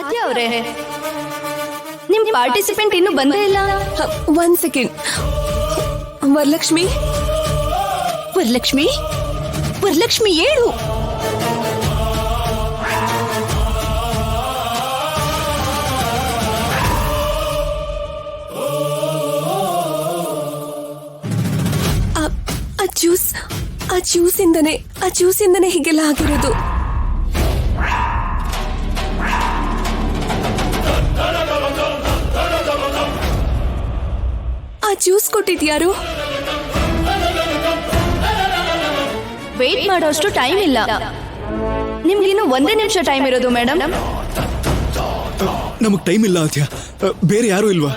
ಆದ್ಯ ಅವರೇ, ನಿಮ್ ಪಾರ್ಟಿಸಿಪೆಂಟ್ ಇನ್ನು ಬಂದೇ ಇಲ್ಲ. 1 ಸೆಕೆಂಡ್. ವರಲಕ್ಷ್ಮಿ, ವರಲಕ್ಷ್ಮಿ, ವರಲಕ್ಷ್ಮಿ ಹೇಳು. ಆ ಜ್ಯೂಸಿಂದನೇ ಹೀಗೆಲ್ಲ ಆಗಿರೋದು. ಆ ಜ್ಯೂಸ್ ಕೊಟ್ಟಿದ್ಯಾರು? ವೇಟ್ ಮಾಡೋಷ್ಟು ಟೈಮ್ ಇಲ್ಲ. ನಿಮ್ಗಿನ್ನು 1 ನಿಮಿಷ ಟೈಮ್ ಇರೋದು ಮೇಡಮ್. ನಮಗ್ ಟೈಮ್ ಇಲ್ಲ ಆದ್ಯ, ಬೇರೆ ಯಾರು ಇಲ್ವಾ?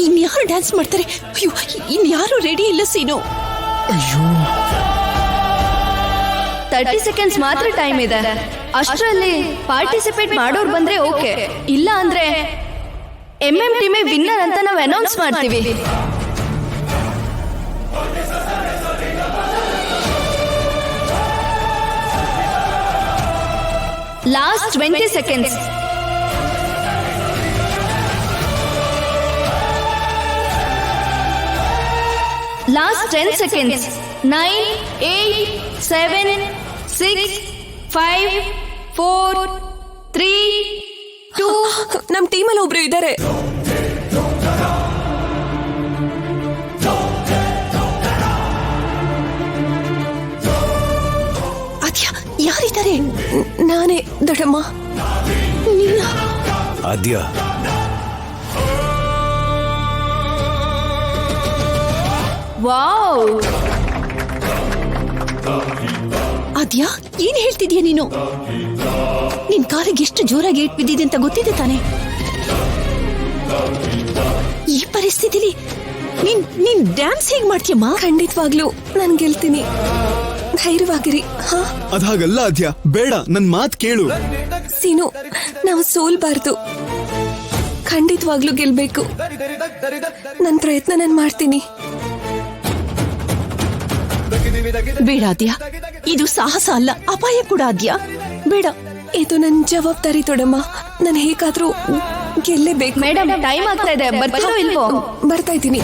ಇನ್ಯಾರು ಡ್ಯಾನ್ಸ್ ಮಾಡ್ತಾರೆ? ಅಯ್ಯೋ, ಇನ್ಯಾರು ರೆಡಿ ಇಲ್ಲ ಸೀನು. ಅಯ್ಯೋ, 30 ಸೆಕೆಂಡ್ಸ್ ಮಾತ್ರ ಟೈಮ್ ಇದೆ. ಅಷ್ಟರಲ್ಲಿ ಪಾರ್ಟಿಸಿಪೇಟ್ ಮಾಡೋರು ಬಂದ್ರೆ ಓಕೆ, ಇಲ್ಲ ಅಂದ್ರೆ ಟೀಮೇ ವಿನ್ನರ್ ಅಂತ ನಾವು ಅನೌನ್ಸ್ ಮಾಡ್ತೀವಿ. Last 20 seconds. Last 10 seconds. 9, 8, 7, 6, 5, 4, 3, 2. ನಮ್ ಟೀಮಲ್ಲಿ ಒಬ್ರು ಇದ್ದಾರೆ. ಅದ್ಯಾ, ಯಾರಿದ್ದಾರೆ? ನಾನೇ ದೊಡ್ಡಮ್ಮ. ಆದ್ಯ, ವಾವ್, ಅದ್ಯಾ, ಏನ್ ಹೇಳ್ತಿದ್ಯಾ ನೀನು? ನಿನ್ ಕಾಲಿಗೆ ಎಷ್ಟು ಜೋರಾಗಿ ಏಟ್ ಬಿದ್ದಿದೆ ಅಂತ ಗೊತ್ತಿದೆ ತಾನೆ? ಈ ಪರಿಸ್ಥಿತಿಲಿ ನೀನ್ ಡ್ಯಾನ್ಸ್ ಹೇಗ್ ಮಾಡ್ತೀಯಮ್ಮ? ಖಂಡಿತವಾಗ್ಲೂ ನಾನ್ ಗೆಲ್ತೀನಿ, ಧೈರ್ಯವಾಗಿರಿ. ಅದಾಗಲ್ಲ ಆದ್ಯ, ಬೇಡ, ನನ್ ಮಾತ್ ಕೇಳು. ಸೀನು, ನಾವು ಸೋಲ್ಬಾರ್ದು, ಖಂಡಿತವಾಗ್ಲೂ ಗೆಲ್ಬೇಕು. ನನ್ ಪ್ರಯತ್ನ ನಾನು ಮಾಡ್ತೀನಿ. ಬೇಡ ಆದ್ಯ, ಇದು ಸಾಹಸ ಅಲ್ಲ, ಅಪಾಯ ಕೂಡ ಆದ್ಯ. ಬೇಡ, ಇದು ನನ್ ಜವಾಬ್ದಾರಿ ದೊಡ್ಡಮ್ಮ. ನಾನು ಹೇಗಾದ್ರೂ ಗೆಲ್ಲೇಬೇಕು. ಮೇಡಮ್ ಟೈಮ್ ಆಗ್ತಾ ಇದೆ, ಬರ್ತೀರೋ ಇಲ್ವೋ? ಬರ್ತಾ ಇದ್ದೀನಿ.